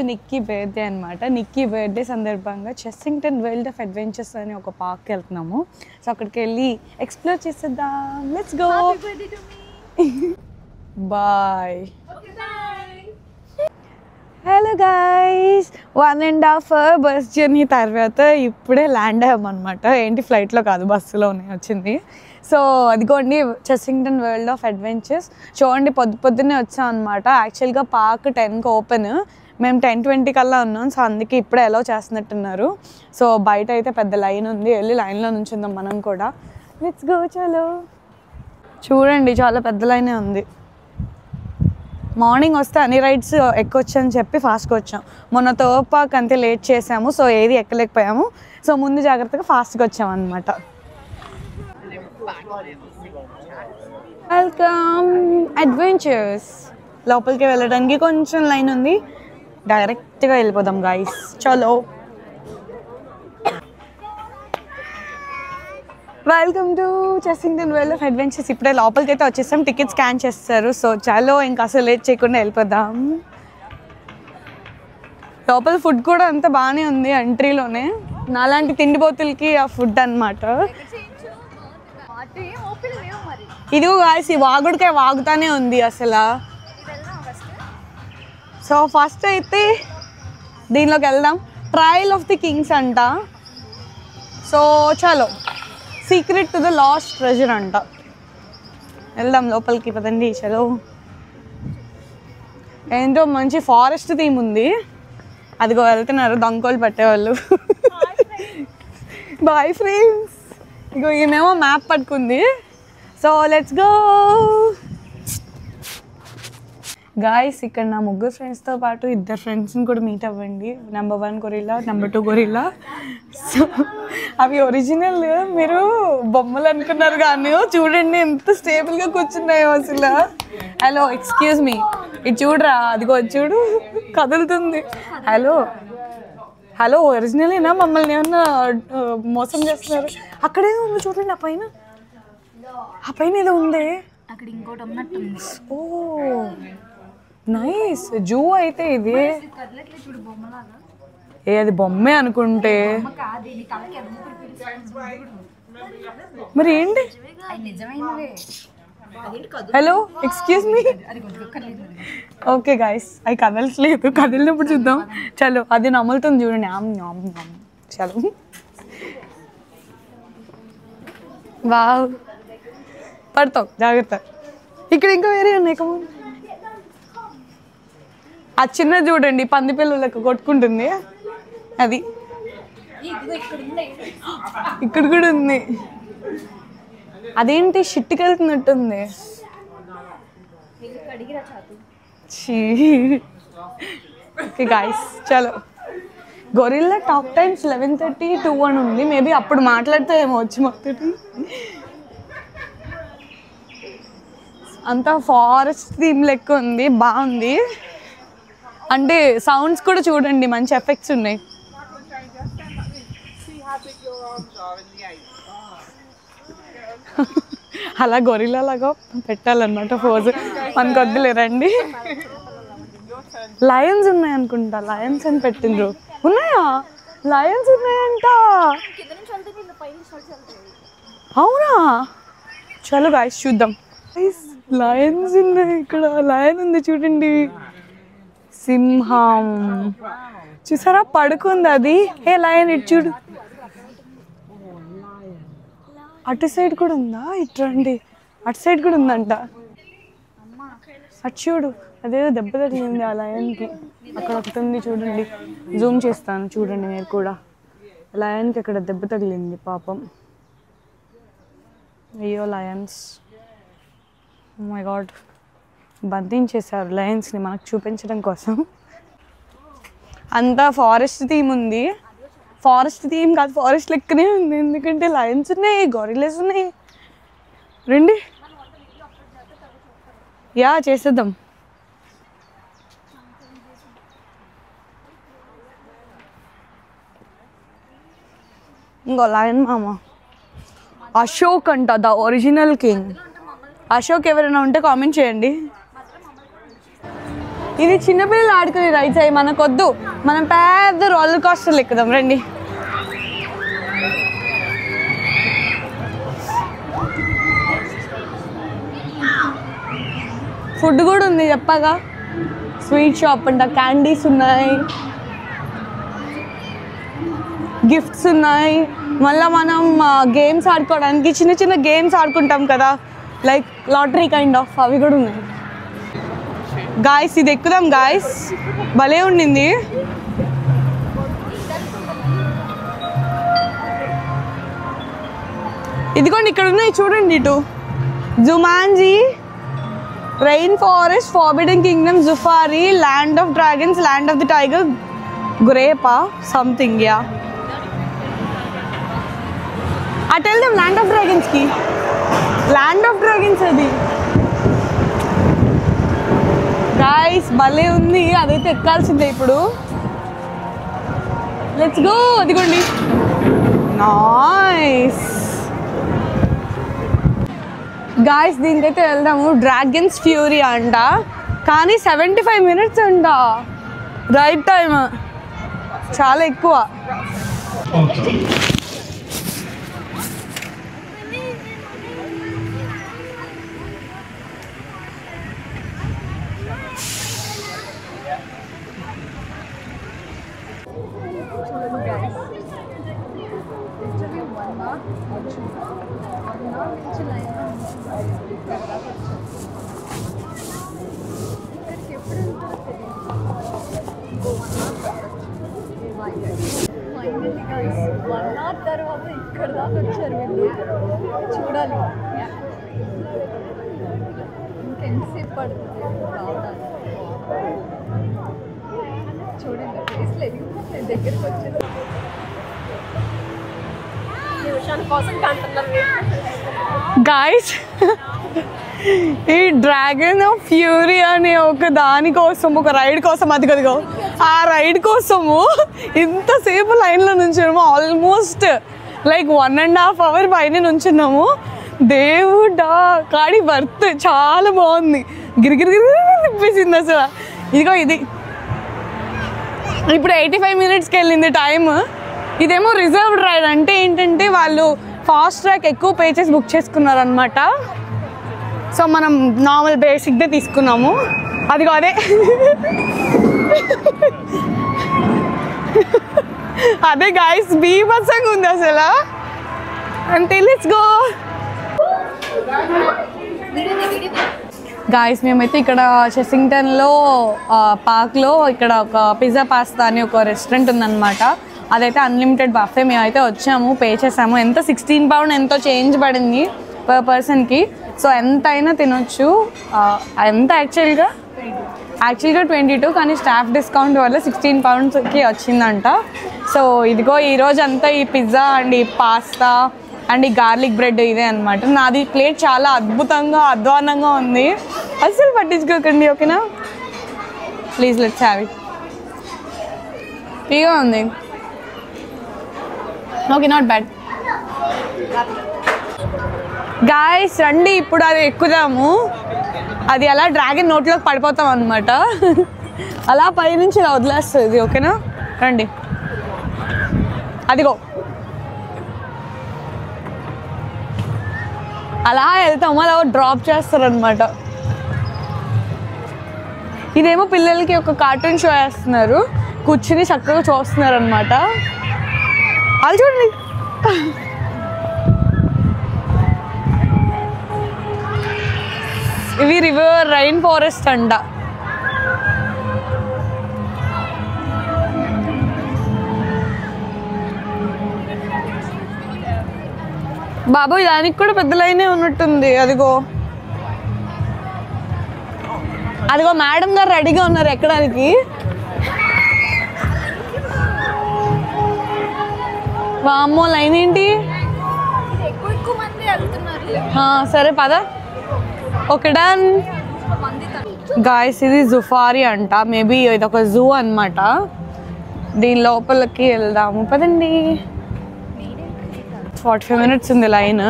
Nikki birthday అనమాట. Nikki birthday సందర్భంగా చెస్సింగ్టన్ world of adventures అని ఒక పార్క్కి వెళ్తున్నాము. సో అక్కడికి వెళ్ళి ఎక్స్ప్లోర్ చేసేద్దాం. Let's go. Bye. Hello guys, 1.5 hour bus journey తర్వాత ఇప్పుడే ల్యాండ్ అయ్యామన్నమాట. ఏంటి ఫ్లైట్లో కాదు, బస్సులోనే వచ్చింది. సో అదిగోండి చెస్సింగ్టన్ వరల్డ్ ఆఫ్ అడ్వెంచర్స్. చూడండి, పొద్దున్నే వచ్చాం అనమాట. యాక్చువల్గా పార్క్ 10కి ఓపెన్, మేము 10:20 కల్లా ఉన్నాం. సో అందుకే ఇప్పుడే అలౌ చేస్తున్నట్టున్నారు. సో బయట అయితే పెద్ద లైన్ ఉంది, వెళ్ళి లైన్లో నుంచుందాం మనం కూడా. Let's go. చలో. చూడండి, చాలా పెద్ద లైనే ఉంది. మార్నింగ్ వస్తే అన్ని రైడ్స్ ఎక్కొచ్చు అని చెప్పి ఫాస్ట్గా వచ్చాం. మొన్న తోపాక్ అంతే లేట్ చేసాము, సో ఏది ఎక్కలేకపోయాము. సో ముందు జాగ్రత్తగా ఫాస్ట్గా వచ్చామన్నమాట. Welcome adventures. లోపలికి వెళ్ళడానికి కొంచెం లైన్ ఉంది, డైరెక్ట్గా వెళ్ళిపోదాం గైస్. చలో. Welcome to Chessington world of adventures. ఇప్పుడే లోపలికి అయితే వచ్చేసాం, టికెట్ స్కాన్ చేస్తారు. సో చలో, ఇంకా అసలు లేట్ చేయకుండా వెళ్ళిపోదాం. లోపల ఫుడ్ కూడా అంత బాగానే ఉంది, ఎంట్రీలోనే. నాలాంటి తిండిపోతులకి ఆ ఫుడ్ అనమాట. ఇదిగో గాయస్, ఈ వాగుడికే వాగుతానే ఉంది అసలు. సో ఫస్ట్ అయితే దీనిలోకి వెళ్దాం. ట్రయల్ ఆఫ్ ది కింగ్స్ అంట. సో చలో, secret to the last treasure అంట. వెళ్దాం లోపలికి, పదండి. చలో. ఏంటో మంచి ఫారెస్ట్ థీమ్ ఉంది. అదిగో వెళ్తున్నారు దొంగోళ్ళు పట్టేవాళ్ళు. Boy friends. ఇగో ఈమెమో మ్యాప్ పట్టుకుంది. So let's go. గాయస్, ఇక్కడ నా ముగ్గురు ఫ్రెండ్స్తో పాటు 2 ఫ్రెండ్స్ని కూడా మీట్ అవ్వండి. Number 1 gorilla, number 2 gorilla. So అవి ఒరిజినల్, మీరు బొమ్మలు అనుకున్నారు కానీ చూడండి ఎంత స్టేబుల్గా కూర్చున్నాయో అసలు. హలో, ఎక్స్క్యూజ్ మీ, ఇది చూడరా, అదిగో చూడు కదులుతుంది. హలో హలో, ఒరిజినలేనా? మమ్మల్ని ఏమన్నా మోసం చేస్తున్నారు? అక్కడేదో ఉంది చూడండి, ఆ పైన ఏదో ఉంది. అక్కడ ఇంకోటి ఉన్నట్టుంది. ఓ నైస్. జూ అయితే ఇది. అది బొమ్మే అనుకుంటే మరి ఏంటి? Hello, excuse me. Okay guys, అవి కదలట్లేదు, కదిలినప్పుడు చూద్దాం. చలో, అది నమ్ములుతుంది చూడండి. చలో. వావ్, పడతావు, జాగ్రత్త. ఇక్కడ ఇంకా వేరే ఉన్నాయి. కమోన్. ఆ చిన్న చూడండి, పంది పిల్లలకు కొట్టుకుంటుంది. అది ఇక్కడ కూడా ఉంది. అదేంటి, షిట్కి వెళ్తున్నట్టుంది. ఓకే గాయస్, చలో. గొరిల్లా టాక్ టైమ్స్ 11:30 to 1 ఉంది. మేబీ అప్పుడు మాట్లాడితే ఏమో వచ్చి మొత్తం. అంతా ఫారెస్ట్ థీమ్ లెక్క ఉంది, బాగుంది. అంటే సౌండ్స్ కూడా చూడండి, మంచి ఎఫెక్ట్స్ ఉన్నాయి. అలా గొరిల్లా లాగా పెట్టాలన్నమాట పోజ్. మనకు వద్దులేరండి. లయన్స్ ఉన్నాయి అనుకుంటా, లయన్స్ అని పెట్టిండ్రు. ఉన్నాయా? లయన్స్ ఉన్నాయంట. అవునా? చలో గాయస్, చూద్దాం. లయన్స్ ఉన్నాయి ఇక్కడ. లయన్ ఉంది చూడండి, సింహం. చూసారా, పడుకుంది అది. ఏ లయన్, ఇటు చూడు. అటు సైడ్ కూడా ఉందా? ఇటు రండి, అటు సైడ్ కూడా ఉందంట. అటు చూడు, అదేదో దెబ్బ తగిలింది ఆ లయన్కి. అక్కడ ఒకటి ఉంది చూడండి, జూమ్ చేస్తాను చూడండి మీరు కూడా. లయన్కి అక్కడ దెబ్బ తగిలింది పాపం. అయ్యో లయన్స్, ఓ మై గాడ్. బంధించేశారు లయన్స్ని మనకు చూపించడం కోసం. అంతా ఫారెస్ట్ థీమ్ ఉంది. ఫారెస్ట్ థీమ్ కాదు, ఫారెస్ట్ లెక్కనే ఉంది. ఎందుకంటే లయన్స్ ఉన్నాయి, గొరిల్లాస్ ఉన్నాయి. రండి, యా చేసేద్దాం. ఇంకో లయన్ మామ అశోక్ అంట, ద ఒరిజినల్ కింగ్. అశోక్ ఎవరైనా ఉంటే కామెంట్ చేయండి. ఇది చిన్నపిల్లలు ఆడుకునే రైడ్స్ అయ్యి మనకొద్దు, మనం పెద్ద రోలర్ కోస్టర్లు ఎక్కుదాం రండి. ఫుడ్ కూడా ఉంది చెప్పగా, స్వీట్ షాప్ అంట, క్యాండీస్ ఉన్నాయి, గిఫ్ట్స్ ఉన్నాయి. మళ్ళీ మనం గేమ్స్ ఆడుకోవడానికి చిన్న చిన్న గేమ్స్ ఆడుకుంటాం కదా, లైక్ లాటరీ కైండ్ ఆఫ్, అవి కూడా ఉన్నాయి. గాయస్ ఇది ఎక్కుదాం గాయస్, భలే ఉండింది. ఇదిగోండి ఇక్కడ ఉన్నాయి చూడండి, ఇటు Jumanji, rain forest, forbidden kingdom, Zufari, land of dragons, land of the tiger, గ్రేపా సంథింగ్. యా అటు వెళ్దాం ల్యాండ్ ఆఫ్ డ్రాగన్స్కి. ల్యాండ్ ఆఫ్ డ్రాగన్స్ అది గాయ్స్, భలే ఉంది. అదైతే ఎక్కాల్సిందే ఇప్పుడు. Let's go. అదిగోండి నైస్ గాయ్స్, దీనికైతే వెళ్దాము. డ్రాగన్స్ ఫ్యూరీ అంట, కానీ 75 minutes అంట రైట్ టైమ్, చాలా ఎక్కువ. తర్వాత ఇక్కడ దాకా వచ్చారు వీళ్ళు, చూడాలి ఇంకెంతసేపు పడుతుంది రావడానికి. చూడండి ప్లేస్లో ఎదిగిపోతుంది, దగ్గరికి వచ్చేది నిమిషాల కోసం కంటున్నారు గాయ్స్. ఈ డ్రాగన్ ఫ్యూరీ అనే ఒక దానికోసం, ఒక రైడ్ కోసం, అదిగో ఆ రైడ్ కోసము ఇంతసేపు లైన్లో నుంచున్నాము. ఆల్మోస్ట్ లైక్ 1.5 hours పైన నుంచున్నాము. దేవుడా, కానీ వర్త్ చాలా బాగుంది. గిరిగిరి తిప్పేసింది అసలు. ఇదిగో ఇది ఇప్పుడు 85 minutesకి వెళ్ళింది టైమ్. ఇదేమో రిజర్వ్డ్ రైడ్, అంటే ఏంటంటే వాళ్ళు ఫాస్ట్ ట్రాక్ ఎక్కువ పేచెస్ బుక్ చేసుకున్నారు అనమాట. సో మనం నార్మల్ బేసిక్దే తీసుకున్నాము. అదిగో అదే అదే గాయస్, బీభత్సంగా ఉంది అసలు. అంతే, లెట్స్ గో గాయస్. మేమైతే ఇక్కడ చెసింగ్టన్లో పార్క్లో ఇక్కడ ఒక పిజ్జా పాస్తా అని ఒక రెస్టారెంట్ ఉందన్నమాట. అదైతే అన్లిమిటెడ్ బఫే. మేమైతే వచ్చాము, పే చేసాము. ఎంత £16 ఎంతో చేంజ్ పడింది పర్ పర్సన్కి. సో ఎంతైనా తినొచ్చు. ఎంత యాక్చువల్గా 22, కానీ స్టాఫ్ డిస్కౌంట్ వల్ల £16కి వచ్చిందంట. సో ఇదిగో ఈరోజు అంతా ఈ పిజ్జా అండ్ ఈ పాస్తా అండ్ ఈ గార్లిక్ బ్రెడ్ ఇదే అనమాట. నాది ప్లేట్ చాలా అద్భుతంగా అధ్వానంగా ఉంది, అస్సలు పట్టించుకోకండి ఓకేనా. Please let's have it. ఫ్రీగా ఉంది, ఓకే, నాట్ బ్యాడ్. గాయస్ రండి, ఇప్పుడు అది ఎక్కుదాము. అది అలా డ్రాగన్ నోట్లోకి పడిపోతాం అనమాట. అలా పైనుంచి ఇలా వదిలేస్తుంది ఓకేనా. రండి, అదిగో అలా వెళ్తాము, అలా డ్రాప్ చేస్తారనమాట. ఇదేమో పిల్లలకి ఒక కార్టూన్ షో వేస్తున్నారు, కూర్చుని చక్కగా చూస్తున్నారు అనమాట. అది చూడండి, ఇవి రివర్ రైన్ ఫారెస్ట్ అంట. బాబు దానికి కూడా పెద్ద లైనే ఉన్నట్టుంది. అదిగో అదిగో మేడం గారు రెడీగా ఉన్నారు ఎక్కడానికి. వామ్మో, లైన్ ఏంటి? సరే పద. Okay done. గాయస్ ఇది జుఫారీ అంట, మేబీ ఇది ఒక జూ అనమాట. దీని లోపలికి వెళ్దాము పదండి. 45 minutes ఉంది లైన్.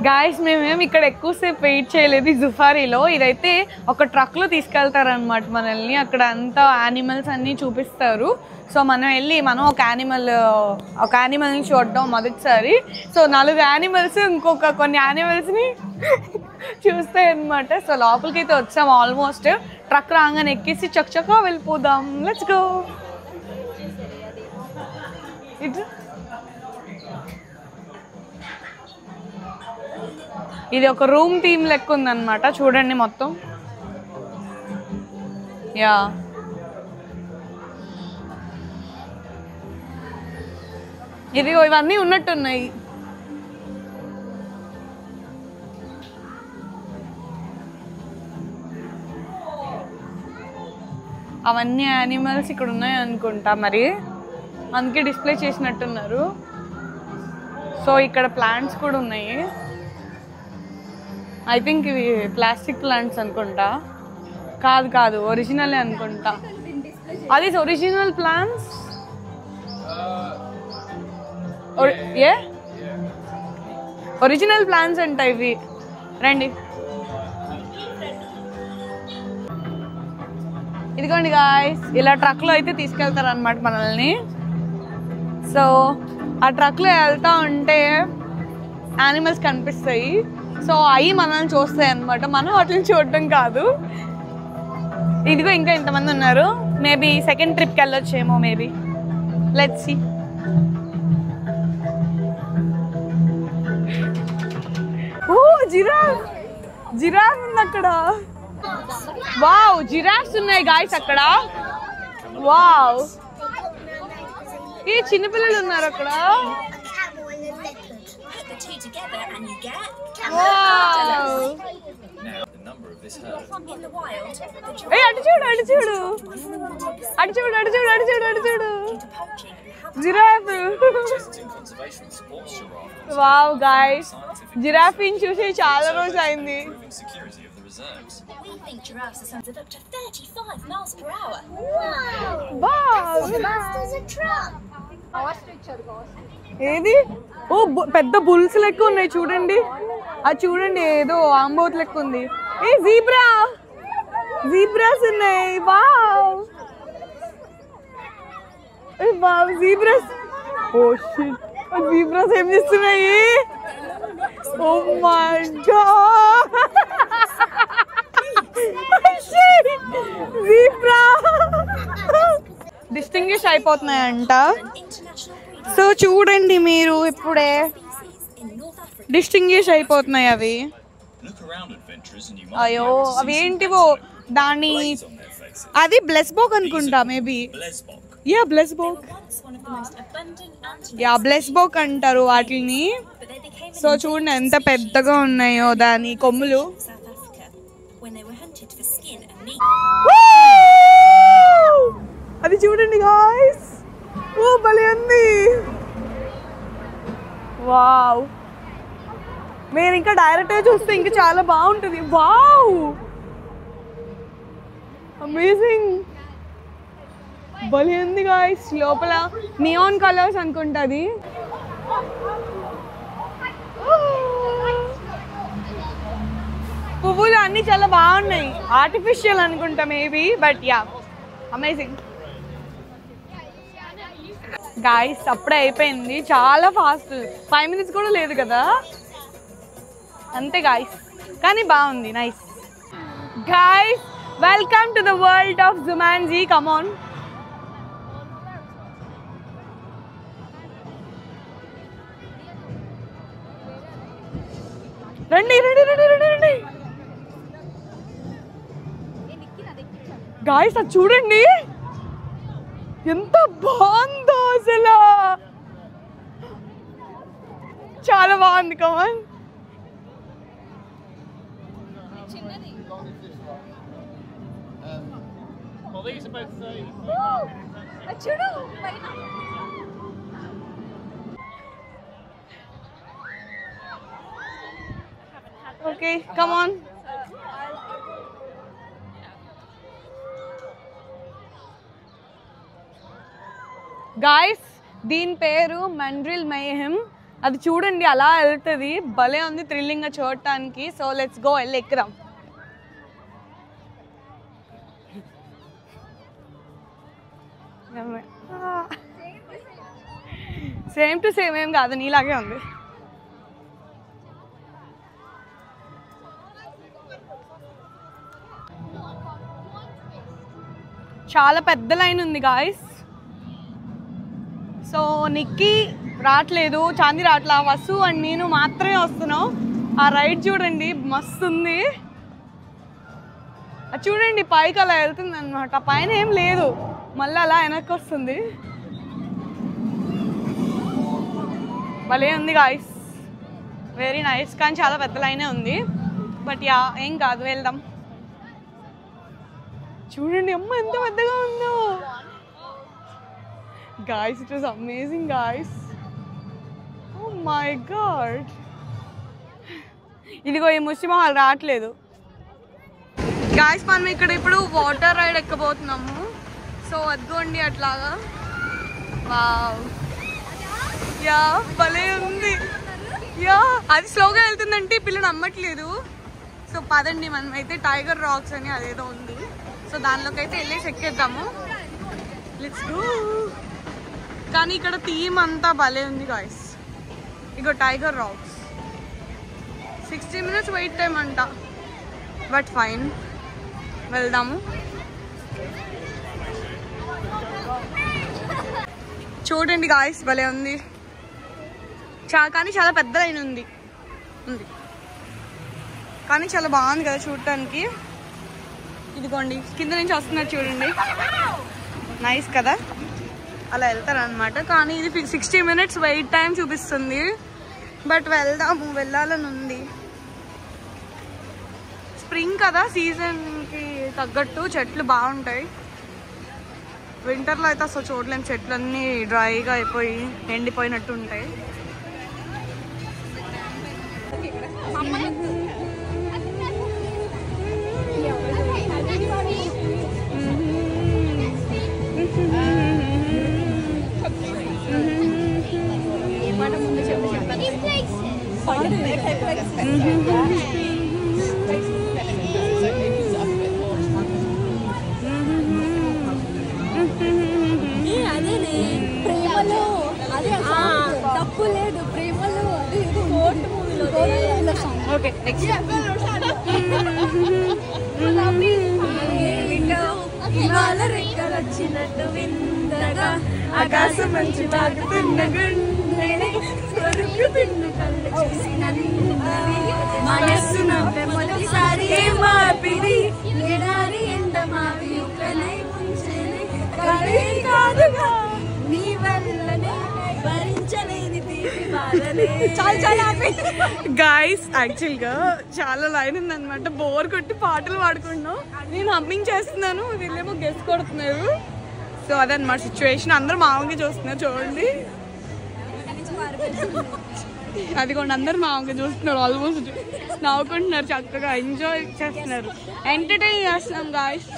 గాయస్ మేమేమి ఇక్కడ ఎక్కువసేపు వెయిట్ చేయలేదు ఈ జుఫారీలో. ఇదైతే ఒక ట్రక్లో తీసుకెళ్తారనమాట మనల్ని. అక్కడ అంతా యానిమల్స్ అన్నీ చూపిస్తారు. సో మనం ఒక యానిమల్ని చూడడం మొదటిసారి. సో 4 యానిమల్స్ ఇంకొక కొన్ని యానిమల్స్ని చూస్తాయి అనమాట. సో లోపలికి అయితే వచ్చాము ఆల్మోస్ట్. ట్రక్ రాగానే ఎక్కేసి చక్కగా వెళ్ళిపోదాం. Let's go. ఇది ఒక రూమ్ థీమ్ లెక్క ఉందన్నమాట. చూడండి మొత్తం. యా ఇది ఇవన్నీ ఉన్నట్టున్నాయి. అవన్నీ యానిమల్స్ ఇక్కడ ఉన్నాయి అనుకుంటా, మరి అందుకే డిస్ప్లే చేసినట్టున్నారు. సో ఇక్కడ ప్లాంట్స్ కూడా ఉన్నాయి. ఐ థింక్ ఇవి ప్లాస్టిక్ ప్లాంట్స్ అనుకుంటా. కాదు ఒరిజినలే అనుకుంటా. అది ఒరిజినల్ ప్లాంట్స్. ఏ ఒరిజినల్ ప్లాంట్స్ అంట ఇవి. రండి. ఇదిగోండి గాయ్స్, ఇలా ట్రక్లో అయితే తీసుకెళ్తారు అనమాట మనల్ని. సో ఆ ట్రక్లో వెళ్తా ఉంటే యానిమల్స్ కనిపిస్తాయి. సో అవి మనల్ని చూస్తాయి అనమాట. మనం వాటిని చూడటం కాదు. ఇదిగో ఇంకా ఇంతమంది ఉన్నారు. మేబీ సెకండ్ ట్రిప్కి వెళ్ళొచ్చేమో. Maybe let's see. Oh giraffe ఉంది అక్కడ. వావ్, జిరాఫ్స్ ఉన్నాయి గాయ్స్ అక్కడ. వావ్, ఈ చిన్నపిల్లలు ఉన్నారు అక్కడ. జిరాఫ్. వావ్ గాయ్స్, జిరాఫీని చూసి చాలా రోజు అయింది. ఏది? ఓ పెద్ద బుల్స్ లెక్క ఉన్నాయి చూడండి. అది చూడండి, ఏదో ఆంబోత్ లెక్క ఉంది. ఏ జీబ్రాస్ ఉన్నాయి. Wow zebras. Oh shit, zebras ఏం చేస్తున్నాయి? Oh my god, zebra distinguish అయిపోతున్నాయంట. సో చూడండి మీరు, ఇప్పుడే డిస్టింగ్విష్ అయిపోతున్నాయి అవి. అయ్యో, అవి ఏంటివో దాన్ని, అది బ్లెస్బోక్ అనుకుంటా. మేబీ బ్లెస్బోక్ అంటారు వాటిని. సో చూడండి ఎంత పెద్దగా ఉన్నాయో దాని కొమ్ములు. అది చూడండి గాయ్స్, ఓ భలే ఉంది. వావ్, మీరు ఇంకా డైరెక్ట్గా చూస్తే ఇంకా చాలా బాగుంటుంది. వావ్, అమేజింగ్, భలే ఉంది గాయ్స్. లోపల నియాన్ కలర్స్ అనుకుంటుంది. పువ్వులు అన్నీ చాలా బాగున్నాయి. ఆర్టిఫిషియల్ అనుకుంటా maybe, but yeah amazing. Guys అప్పుడే అయిపోయింది, చాలా ఫాస్ట్. 5 minutes కూడా లేదు కదా, అంతే గాయ్స్. కానీ బాగుంది, nice. Guys, welcome to the world of Jumanji. Come on. రండి రండి రండి రండి రండి గాయ్స్, అది చూడండి ఎంత బాగుందో అసలు. చాలా బాగుంది. కమాన్. చూడు, ఓకే కమాన్. గాయ్స్, దీని పేరు మండ్రిల్ మైహెమ్. అది చూడండి అలా వెళ్తుంది, భలే ఉంది థ్రిల్లింగ్గా చూడటానికి. సో లెట్స్ గో, వెళ్ళి ఎక్కుదాం. సేమ్ టు సేమ్ ఏం కాదు, నీలాగే ఉంది. చాలా పెద్ద లైన్ ఉంది గాయస్. సో నిక్కీ రావట్లేదు, చాందీ రావట్లా, వసు అండ్ నేను మాత్రమే వస్తున్నాం. ఆ రైడ్ చూడండి మస్తు ఉంది. అది చూడండి పైకి అలా వెళ్తుంది అనమాట, పైన ఏం లేదు, మళ్ళీ అలా వెనక్కి వస్తుంది. భలే ఉంది గాయస్, వెరీ నైస్. కానీ చాలా పెద్ద లైనే ఉంది, బట్ యా ఏం కాదు, వెళ్దాం. చూడండి అమ్మ ఎంత పెద్దగా ఉందో guys. It was amazing guys. Oh my god. ఇదిగో ఈ ముసిమహాల్ రావట్లేదు గాయస్. మనం ఇక్కడ ఇప్పుడు వాటర్ రైడ్ ఎక్కబోతున్నాము. సో అదిగోండి అట్లాగా. వావ్, యా భలే ఉంది. యా అది స్లోగా వెళ్తుందంటే పిల్లలు నమ్మట్లేదు. సో పదండి, మనం అయితే టైగర్ రాక్స్ అని అదేదో ఉంది, సో దానిలోకి అయితే వెళ్ళేసి ఎక్కేద్దాము. Let's go. కానీ ఇక్కడ థీమ్ అంతా భలే ఉంది గాయస్. ఇగో tiger rocks. 60 minutes wait time అంట, బట్ ఫైన్, వెళ్దాము. చూడండి గాయస్ భలే ఉంది. కానీ చాలా పెద్ద లైన్ ఉంది కానీ చాలా బాగుంది కదా చూడటానికి. ఇదిగోండి కింద నుంచి వస్తున్నారు చూడండి, నైస్ కదా. అలా వెళ్తారనమాట. కానీ ఇది 60 minutes వెయిట్ టైం చూపిస్తుంది, బట్ వెళ్దాము, వెళ్ళాలని ఉంది. స్ప్రింగ్ కదా, సీజన్కి తగ్గట్టు చెట్లు బాగుంటాయి. వింటర్లో అయితే అసలు చూడలేము, చెట్లన్నీ డ్రైగా అయిపోయి ఎండిపోయినట్టు ఉంటాయి. ప్రేమలో అదే తప్పు లేదు, ప్రేమలో అది ఓకే నెక్స్ట్. ఇవాళ రెక్కలొచ్చినట్టు విందగా ఆకాశం మంచి తాగుతున్న గుండెనే స్వర్గపిన్న కళ్ళు చూసిన మనస్సు నవ్వే మొదటిసారి మార్పిది ఎడారి ఎండ మావి కలై ముంచెనే కలై కాదుగా నీ వల్లనే భరించలేని తీపి బాధలే. చాలా గాయస్ యాక్చువల్గా చాలా లైన్ ఉందన్నమాట, బోర్ కొట్టి పాటలు పాడుకుంటున్నాం. నేను హమ్మింగ్ చేస్తున్నాను, వీళ్ళేమో గెస్ కొడుతున్నారు. సో అదనమాట సిచ్యువేషన్. అందరూ మామూలుగా చూస్తున్నారు చూడండి, అదిగోండి అందరు మామూలుగా చూస్తున్నారు, ఆల్మోస్ట్ నవ్వుకుంటున్నారు, చక్కగా ఎంజాయ్ చేస్తున్నారు, ఎంటర్టైన్ చేస్తున్నాం గాయస్.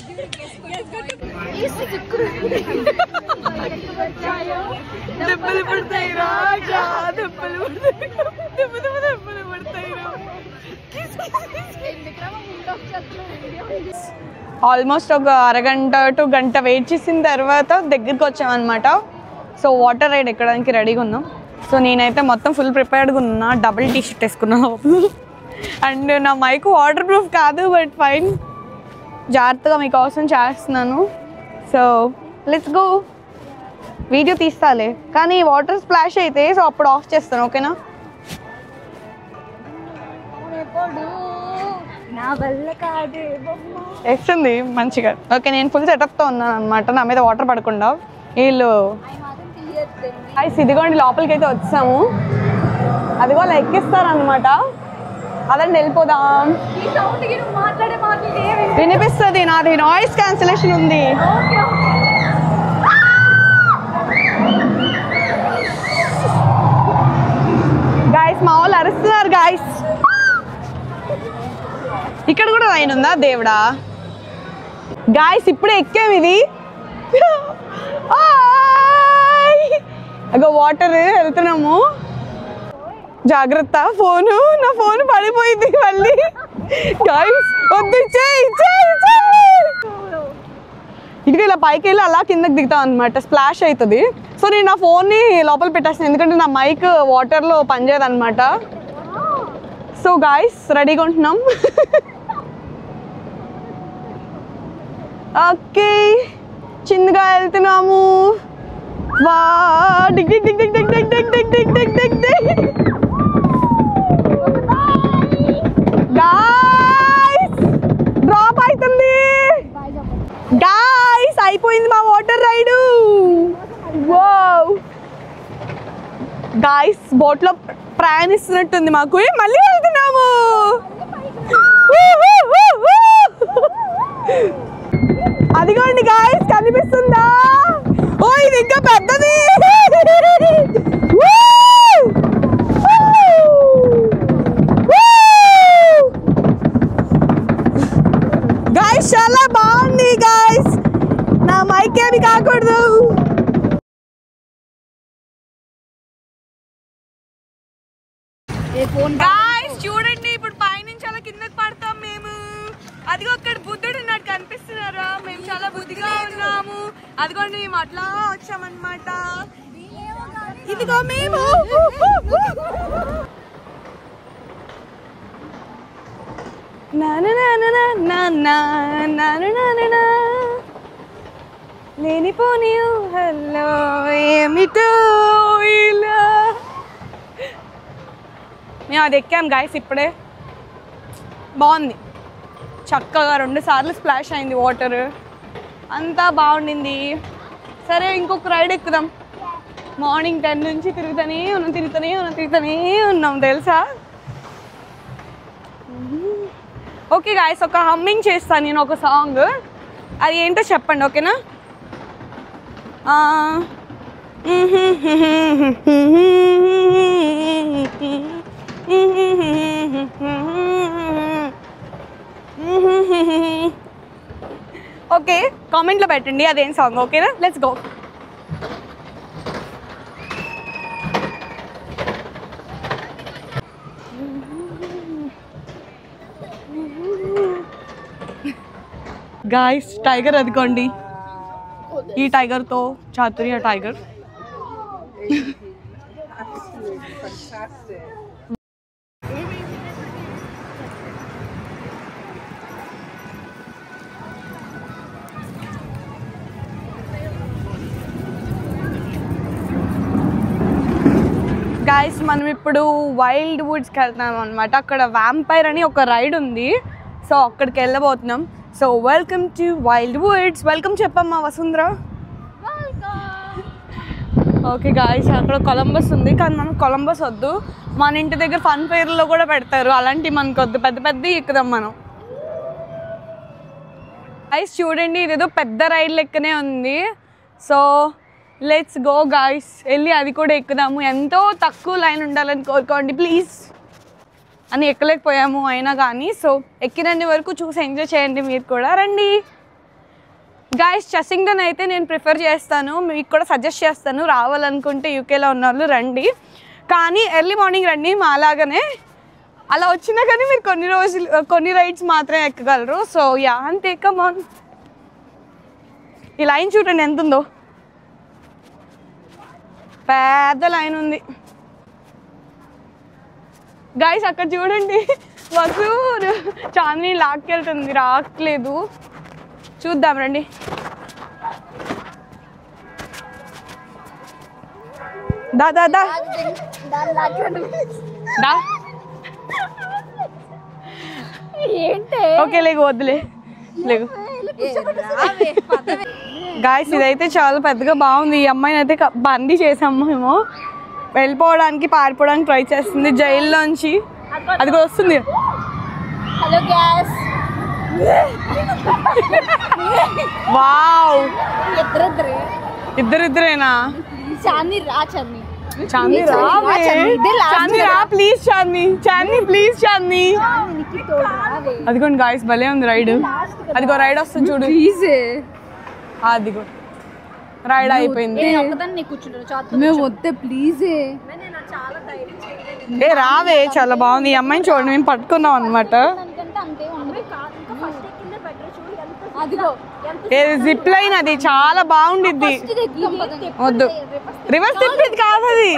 దెబ్బలు పడతాయి రాజా, దెబ్బలు దెబ్బలు పడతాయి. ఆల్మోస్ట్ ఒక అరగంట టు గంట వెయిట్ చేసిన తర్వాత దగ్గరికి వచ్చామన్నమాట. సో వాటర్ రైడ్ ఎక్కడానికి రెడీగా ఉన్నాం. సో నేనైతే మొత్తం ఫుల్ ప్రిపేర్డ్గా ఉన్నా, డబుల్ టీ షర్ట్ వేసుకున్నాను అండ్ నా మైక్ వాటర్ ప్రూఫ్ కాదు, బట్ ఫైన్, జాగ్రత్తగా మీకోసం చేస్తున్నాను. So let's go. వీడియో తీస్తాలే, కానీ వాటర్ స్ప్లాష్ అయితే సో అప్పుడు ఆఫ్ చేస్తాను, ఓకేనా? నా వల్ల కాదే వేస్తుంది మంచిగా. ఓకే, నేను ఫుల్ సెటప్తో ఉన్నాను అనమాట, నా మీద వాటర్ పడకుండా. వీళ్ళు ఇదిగోండి లోపలికి అయితే వచ్చాము, అదిగో అలా ఎక్కిస్తారనమాట. అదండి వెళ్ళిపోదాం. వినిపిస్తుంది, నాది నాయిస్ క్యాన్సిలేషన్ ఉంది. గాయస్ మా వాళ్ళు అరుస్తున్నారు గాయస్. ఇక్కడ కూడా లైన్ ఉందా దేవుడా? గాయస్ ఇప్పుడే ఎక్కాము ఇది. అగో వాటర్ వెళ్తున్నాము. జాగ్రత్త ఫోను, నా ఫోన్ పడిపోయింది మళ్ళీ. గైస్ వద్దు, ఇటుక ఇలా పైకి వెళ్ళి అలా కిందకి దిగుతాం అనమాట, స్ప్లాష్ అవుతుంది. సో నేను నా ఫోన్ని లోపల పెట్టేస్తాను ఎందుకంటే నా మైక్ వాటర్లో పనిచేయదు అనమాట. సో గాయస్ రెడీగా ఉంటున్నాం. ఓకే చిన్నగా వెళ్తున్నాము. వా డిగ్ డిగ్ డిగ్ డిగ్ డిగ్ డిగ్ డిగ్ డిగ్ డిగ్ డిగ్ డిగ్ డిగ్. గాయ్స్ డ్రాప్ అవుతుంది. గాయ్స్ అయిపోయింది మా water ride. Wow guys boat లో ప్రయాణిస్తున్నట్టుంది మాకు. మళ్ళీ వెళ్తున్నాము. అదిగోండి గాయ్స్ కనిపిస్తుందా? ఓ ఇది ఇంకా పెద్దది. గాయ్స్ చాలా బాగుంది గాయ్స్. నా మైక్ ఏమి కాకూడదు. గాయ్స్ చూడండి ఇప్పుడు పైనుంచి అలా కిందకి పడతాం మేము. అదిగో అక్కడ బుద్ధుడు ఉన్నాడు కనిపిస్తున్నారా? మేము చాలా బుద్ధిగా ఉన్నాము. అదిగోండి మేము అట్లా వచ్చామన్నమాట. ఇదిగో మేము. లేనిపోని హలో ఏమిటో ఇలా. మేము అది ఎక్కాం గాయస్ ఇప్పుడే. బాగుంది చక్కగా 2 సార్లు స్ప్లాష్ అయింది వాటర్. అంతా బాగుండింది. సరే ఇంకొక రైడ్ ఎక్కుదాం. మార్నింగ్ 10 నుంచి తిరుగుతూనే ఉన్నాం తెలుసా. ఓకే గాయస్ ఒక హమ్మింగ్ చేస్తాను నేను ఒక సాంగ్. అది ఏంటో చెప్పండి ఓకేనా? ఓకే కామెంట్లో పెట్టండి అదేం సాంగ్ ఓకేనా? Let's go. గాయ్స్ టైగర్ అదిగోండి. ఈ టైగర్తో చాతుర్య టైగర్. గాయస్ మనం ఇప్పుడు వైల్డ్ వుడ్స్కి వెళ్తున్నాం అనమాట. అక్కడ వ్యాంపైర్ అని ఒక రైడ్ ఉంది. సో అక్కడికి వెళ్ళబోతున్నాం. So welcome to wild woods. Welcome చెప్పమ్మా వసుంధర. ఓకే గాయస్ అక్కడ కొలంబస్ ఉంది కానీ మనకు కొలంబస్ వద్దు. మన ఇంటి దగ్గర ఫన్ ఫెయిర్లో కూడా పెడతారు అలాంటివి మనకు వద్దు. పెద్ద పెద్ద ఎక్కుదాం మనం. గాయస్ చూడండి ఇదేదో పెద్ద రైడ్ లెక్కనే ఉంది. So let's go guys. వెళ్ళి అది కూడా ఎక్కుదాము. ఎంతో తక్కువ లైన్ ఉండాలని కోరుకోండి ప్లీజ్. అని ఎక్కలేకపోయాము అయినా కానీ. సో ఎక్కినండి వరకు చూసి ఎంజాయ్ చేయండి మీరు కూడా. రండి గాయ్స్. చసింగ్టన్ అయితే నేను ప్రిఫర్ చేస్తాను. మీకు కూడా సజెస్ట్ చేస్తాను. రావాలనుకుంటే యూకేలో ఉన్న వాళ్ళు రండి. కానీ ఎర్లీ మార్నింగ్ రండి. మా అలాగనే అలా వచ్చినా కానీ మీరు కొన్ని రైడ్స్ మాత్రమే ఎక్కగలరు. సో యా అంతే. Come on. ఈ లైన్ చూడండి ఎంత ఉందో. పెద్ద లైన్ ఉంది గాయ్స్. అక్కడ చూడండి వసు చాందిని లాక్కెళ్తుంది. రాట్లేదు. చూద్దాం రండి. దా దా దా దా. ఓకే లేగు వద్దులే లేగు. గాయస్ ఇదైతే చాలా పెద్దగా బాగుంది. ఈ అమ్మాయిని అయితే బందీ చేసాము మేము. వెళ్ళిపోవడానికి పారిపోవడానికి ట్రై చేస్తుంది జైల్లోంచి. అది కూడా వస్తుంది. Hello gas. వావ్ ఇద్దరిద్దరేనా? చాందీ రా చాందీ. చాందీ రా చాందీ రా ప్లీజ్. చాందీ ప్లీజ్ చాందీ. అదిగోండి గాయస్ భలే ఉంది రైడ్. అదిగో రైడ్ వస్తుంది చూడు. ప్లీజ్ అదిగో రైడ్ అయిపోయింది. వద్దే ప్లీజ్. చాలా ధైర్యం ఏ రావే చాలా బాగుంది ఈ అమ్మాయిని చూడండి మేము పట్టుకున్నాం అనమాట అదిగో జిప్ లైన్ అది చాలా బాగుండిద్ది వద్దు రివర్స్ తిప్పేది కాదు అది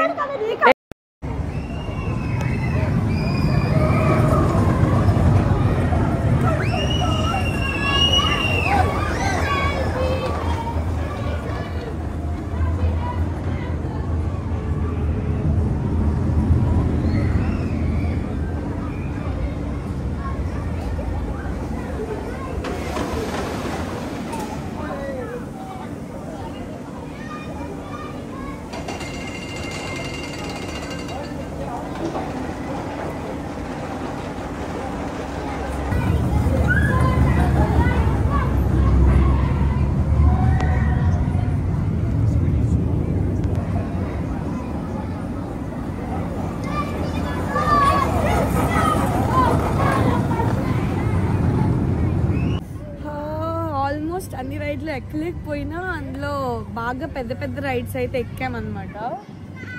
ఆల్మోస్ట్ అన్ని రైడ్లు ఎక్కలేకపోయినా అందులో బాగా పెద్ద పెద్ద రైడ్స్ అయితే ఎక్కామన్నమాట.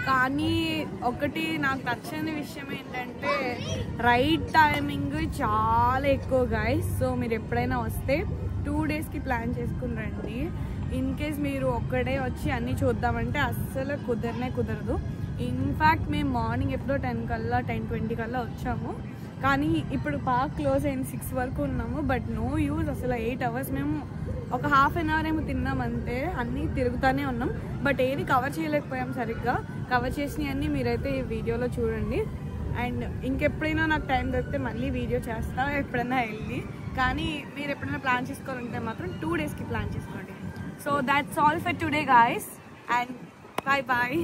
కానీ ఒకటి నాకు నచ్చని విషయం ఏంటంటే రైడ్ టైమింగ్ చాలా ఎక్కువ గైస్. సో మీరు ఎప్పుడైనా వస్తే 2 daysకి ప్లాన్ చేసుకుని రండి. ఇన్ కేస్ మీరు ఒక్కడే వచ్చి అన్నీ చూద్దామంటే అస్సలు కుదరదు. ఇన్ఫ్యాక్ట్ మేము మార్నింగ్ ఎప్పుడో 10:20 కల్లా వచ్చాము. కానీ ఇప్పుడు పార్క్ క్లోజ్ అయింది 6 వరకు ఉన్నాము. బట్ నో యూజ్ అసలు 8 hours మేము ఒక ½ an hour ఏమో తిన్నామంతే. అన్నీ తిరుగుతూనే ఉన్నాం బట్ ఏది కవర్ చేయలేకపోయాం సరిగ్గా. కవర్ చేసినవన్నీ మీరైతే ఈ వీడియోలో చూడండి. అండ్ ఇంకెప్పుడైనా నాకు టైం దొరికితే మళ్ళీ వీడియో చేస్తా ఎప్పుడైనా వెళ్ళి. కానీ మీరు ఎప్పుడైనా ప్లాన్ చేసుకోవాలంటే మాత్రం 2 daysకి ప్లాన్ చేసుకోండి. So that's all for today guys and bye bye.